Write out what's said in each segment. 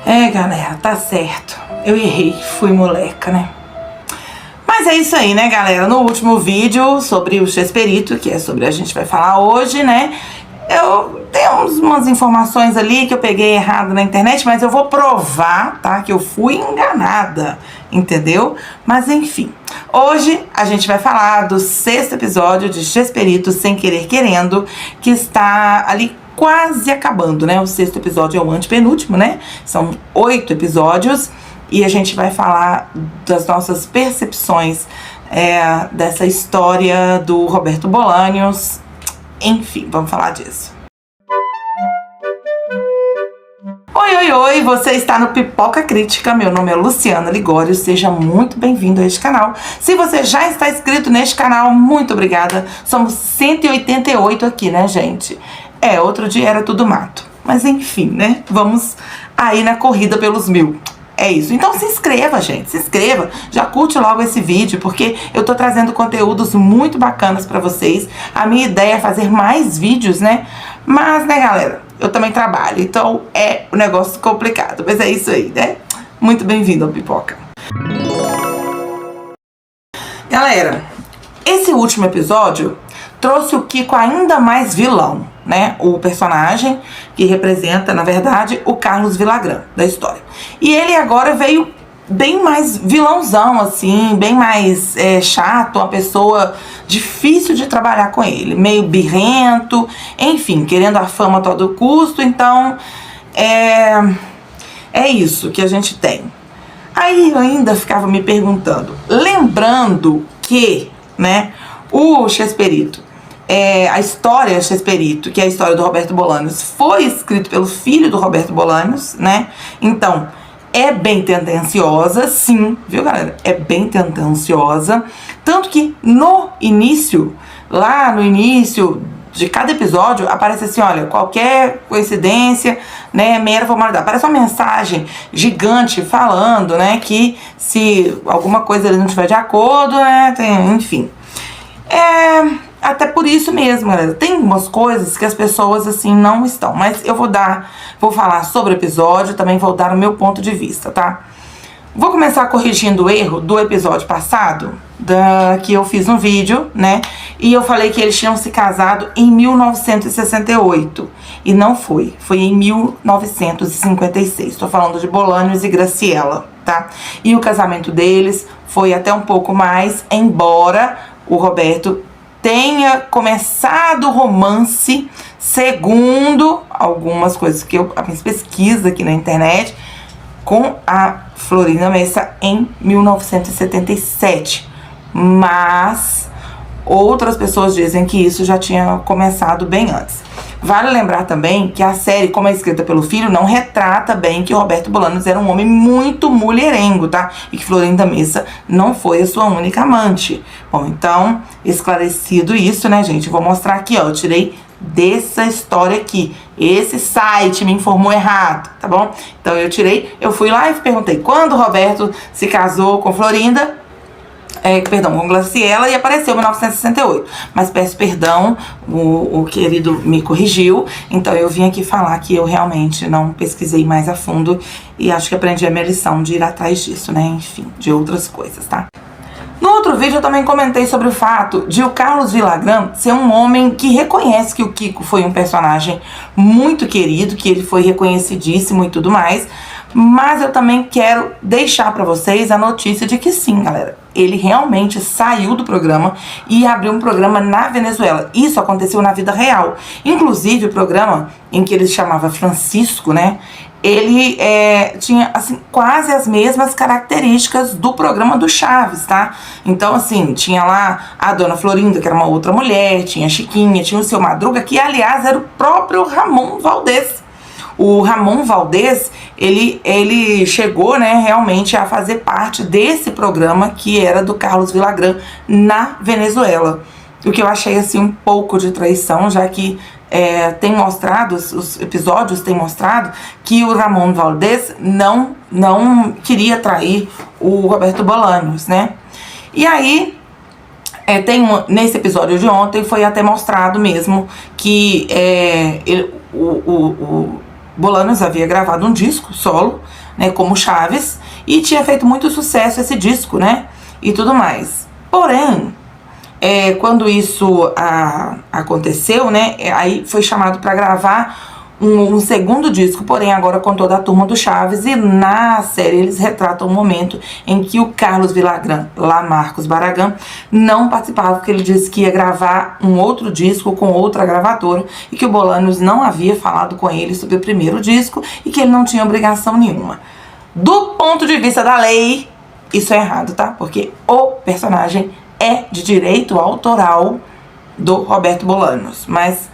É, galera, tá certo. Eu errei, fui moleca, né? Mas é isso aí, né, galera? No último vídeo sobre o Chesperito, que é sobre a gente vai falar hoje, né? Eu tenho umas informações ali que eu peguei errado na internet, mas eu vou provar, tá? Que eu fui enganada, entendeu? Mas enfim, hoje a gente vai falar do 6º episódio de Chesperito Sem Querer Querendo, que está ali quase acabando, né? O 6º episódio é o antepenúltimo, né? São 8 episódios e a gente vai falar das nossas percepções dessa história do Roberto Bolanhos. Enfim, vamos falar disso. Oi, você está no Pipoca Crítica, meu nome é Luciana Ligório, seja muito bem-vindo a este canal. Se você já está inscrito neste canal, muito obrigada. Somos 188 aqui, né, gente? Outro dia era tudo mato. Mas enfim, né? Vamos aí na corrida pelos 1000. É isso. Então se inscreva, gente. Se inscreva. Já curte logo esse vídeo, porque eu tô trazendo conteúdos muito bacanas pra vocês. A minha ideia é fazer mais vídeos, né? Mas, né, galera? Eu também trabalho. Então é um negócio complicado. Mas é isso aí, né? Muito bem-vindo ao Pipoca. Galera, esse último episódio trouxe o Kiko ainda mais vilão, né? O personagem que representa, na verdade, o Carlos Villagrán da história. E ele agora veio bem mais vilãozão, assim, bem mais chato, uma pessoa difícil de trabalhar com ele, meio birrento, enfim, querendo a fama a todo custo. Então, é isso que a gente tem. Aí eu ainda ficava me perguntando, lembrando que, né, o Chesperito, a história Chesperito, que é a história do Roberto Bolanhos, foi escrito pelo filho do Roberto Bolanhos, né? Então, é bem tendenciosa, sim, viu, galera? É bem tendenciosa. Tanto que no início, lá no início de cada episódio, aparece assim, olha, qualquer coincidência, né, mera formalidade. Aparece uma mensagem gigante falando, né, que se alguma coisa ele não estiver de acordo, né, enfim. Até por isso mesmo, galera. Tem umas coisas que as pessoas, assim, não estão. Mas eu vou falar sobre o episódio, também vou dar o meu ponto de vista, tá? Vou começar corrigindo o erro do episódio passado, que eu fiz um vídeo, né? E eu falei que eles tinham se casado em 1968. E não foi. Foi em 1956. Tô falando de Bolanhos e Graciela, tá? E o casamento deles foi até um pouco mais, embora o Roberto tenha começado o romance, segundo algumas coisas que a minha pesquisa aqui na internet, com a Florinda Mesa em 1977. Mas outras pessoas dizem que isso já tinha começado bem antes. Vale lembrar também que a série, como é escrita pelo filho, não retrata bem que o Roberto Bolanhos era um homem muito mulherengo, tá? E que Florinda Mesa não foi a sua única amante. Bom, então, esclarecido isso, né, gente? Eu vou mostrar aqui, ó. Eu tirei dessa história aqui. Esse site me informou errado, tá bom? Então, eu fui lá e perguntei quando o Roberto se casou com Florinda. Com Graciela, e apareceu em 1968. Mas peço perdão, o querido me corrigiu. Então eu vim aqui falar que eu realmente não pesquisei mais a fundo. E acho que aprendi a minha lição de ir atrás disso, né? Enfim, de outras coisas, tá? No outro vídeo eu também comentei sobre o fato de o Carlos Villagrán ser um homem que reconhece que o Kiko foi um personagem muito querido, que ele foi reconhecidíssimo e tudo mais. Mas eu também quero deixar pra vocês a notícia de que sim, galera, ele realmente saiu do programa e abriu um programa na Venezuela. Isso aconteceu na vida real. Inclusive, o programa em que ele chamava Francisco, né, ele tinha, assim, quase as mesmas características do programa do Chaves, tá? Então, assim, tinha lá a Dona Florinda, que era uma outra mulher, tinha a Chiquinha, tinha o Seu Madruga, que, aliás, era o próprio Ramon Valdez. O Ramon Valdez, ele chegou, né, realmente a fazer parte desse programa que era do Carlos Villagrán na Venezuela. O que eu achei, assim, um pouco de traição, já que tem mostrado, os episódios têm mostrado que o Ramon Valdez não queria trair o Roberto Bolanhos, né? E aí, nesse episódio de ontem, foi até mostrado mesmo que Bolanhos havia gravado um disco solo, né, como Chaves, e tinha feito muito sucesso esse disco, né, e tudo mais. Porém, quando isso aconteceu, né, aí foi chamado para gravar um segundo disco, porém agora com toda a turma do Chaves, e na série eles retratam um momento em que o Carlos Villagrán, lá Marcos Barragán, não participava, porque ele disse que ia gravar um outro disco com outra gravadora e que o Bolanhos não havia falado com ele sobre o primeiro disco e que ele não tinha obrigação nenhuma. Do ponto de vista da lei, isso é errado, tá? Porque o personagem é de direito autoral do Roberto Bolanhos, mas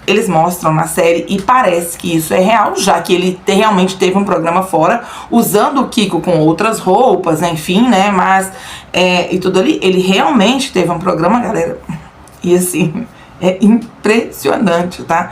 eles mostram na série e parece que isso é real, já que ele realmente teve um programa fora, usando o Kiko com outras roupas, enfim, né, mas, e tudo ali, ele realmente teve um programa, galera, e assim, é impressionante, tá?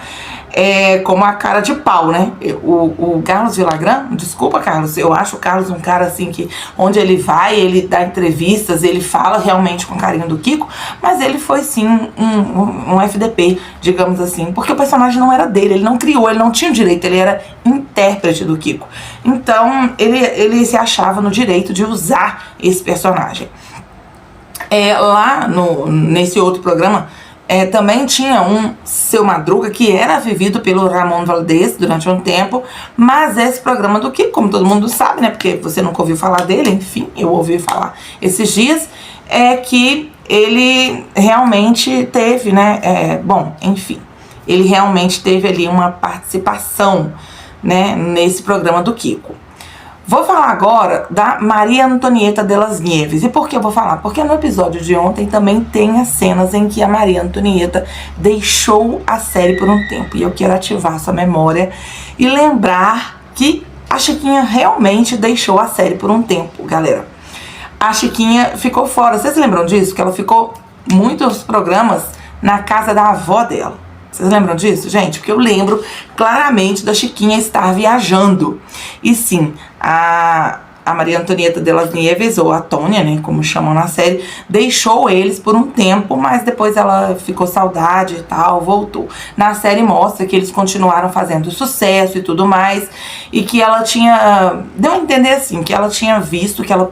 Como a cara de pau, né? O Carlos Villagrán, desculpa, Carlos, eu acho o Carlos um cara assim que onde ele vai, ele dá entrevistas, ele fala realmente com carinho do Kiko, mas ele foi sim um FDP, digamos assim, porque o personagem não era dele, ele não criou, ele não tinha o direito, ele era intérprete do Kiko. Então, ele se achava no direito de usar esse personagem. Lá nesse outro programa, também tinha um Seu Madruga, que era vivido pelo Ramon Valdez durante um tempo, mas esse programa do Kiko, como todo mundo sabe, né, porque você nunca ouviu falar dele, enfim, eu ouvi falar esses dias, que ele realmente teve, né, ele realmente teve ali uma participação, né, nesse programa do Kiko. Vou falar agora da Maria Antonieta de las Nieves. E por que eu vou falar? Porque no episódio de ontem também tem as cenas em que a Maria Antonieta deixou a série por um tempo. E eu quero ativar sua memória e lembrar que a Chiquinha realmente deixou a série por um tempo, galera. A Chiquinha ficou fora. Vocês lembram disso? Que ela ficou muitos programas na casa da avó dela. Vocês lembram disso, gente? Porque eu lembro claramente da Chiquinha estar viajando. E sim, a Maria Antonieta de las Nieves, ou a Tônia, né, como chamam na série, deixou eles por um tempo, mas depois ela ficou saudade e tal, voltou. Na série mostra que eles continuaram fazendo sucesso e tudo mais, e que ela tinha, deu a entender assim, que ela tinha visto que ela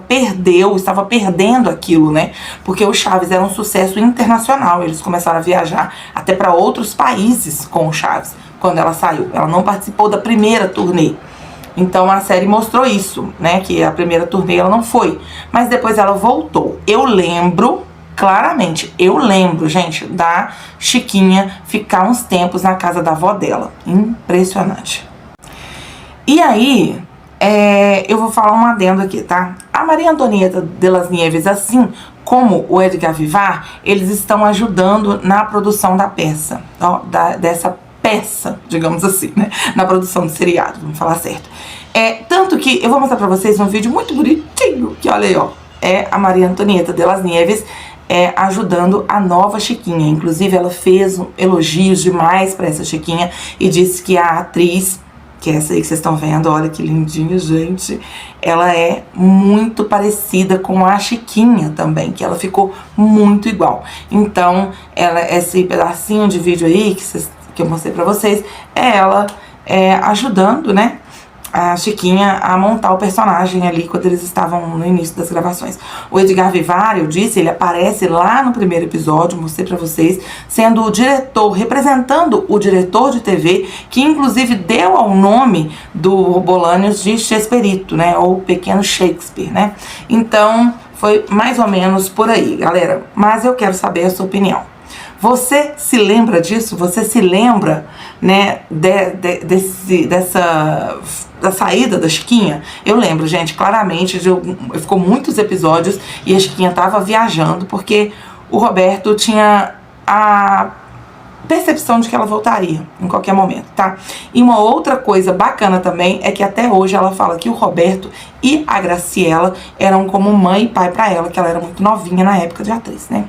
estava perdendo aquilo, né, porque o Chaves era um sucesso internacional, eles começaram a viajar até para outros países com o Chaves, quando ela saiu. Ela não participou da primeira turnê. Então a série mostrou isso, né, que a primeira turnê ela não foi, mas depois ela voltou. Eu lembro, claramente, gente, da Chiquinha ficar uns tempos na casa da avó dela. Impressionante. E aí, eu vou falar um adendo aqui, tá? A Maria Antonieta de las Nieves, assim como o Edgar Vivar, eles estão ajudando na produção da peça, dessa peça, digamos assim, né? Na produção do seriado, vamos falar certo. Tanto que eu vou mostrar pra vocês um vídeo muito bonitinho, que olha aí, ó. A Maria Antonieta de las Nieves ajudando a nova Chiquinha. Inclusive, ela fez elogios demais pra essa Chiquinha e disse que a atriz, que é essa aí que vocês estão vendo, olha que lindinha, gente, ela é muito parecida com a Chiquinha também, que ela ficou muito igual. Então, esse pedacinho de vídeo aí que eu mostrei pra vocês, ela ajudando, né, a Chiquinha a montar o personagem ali quando eles estavam no início das gravações. O Edgar Vivar, eu disse, ele aparece lá no primeiro episódio, mostrei pra vocês, sendo o diretor, representando o diretor de TV, que inclusive deu ao nome do Bolanhos de Chesperito, né, ou Pequeno Shakespeare, né. Então, foi mais ou menos por aí, galera. Mas eu quero saber a sua opinião. Você se lembra disso? Você se lembra, né, da saída da Chiquinha? Eu lembro, gente, claramente, ficou muitos episódios e a Chiquinha tava viajando porque o Roberto tinha a percepção de que ela voltaria em qualquer momento, tá? E uma outra coisa bacana também é que até hoje ela fala que o Roberto e a Graciela eram como mãe e pai pra ela, que ela era muito novinha na época de atriz, né?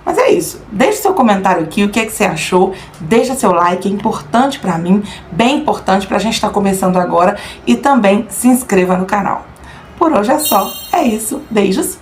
Mas é isso, deixe seu comentário aqui, o que você achou, deixa seu like, é importante pra mim, bem importante pra gente estar começando agora, e também se inscreva no canal. Por hoje é só, é isso, beijos!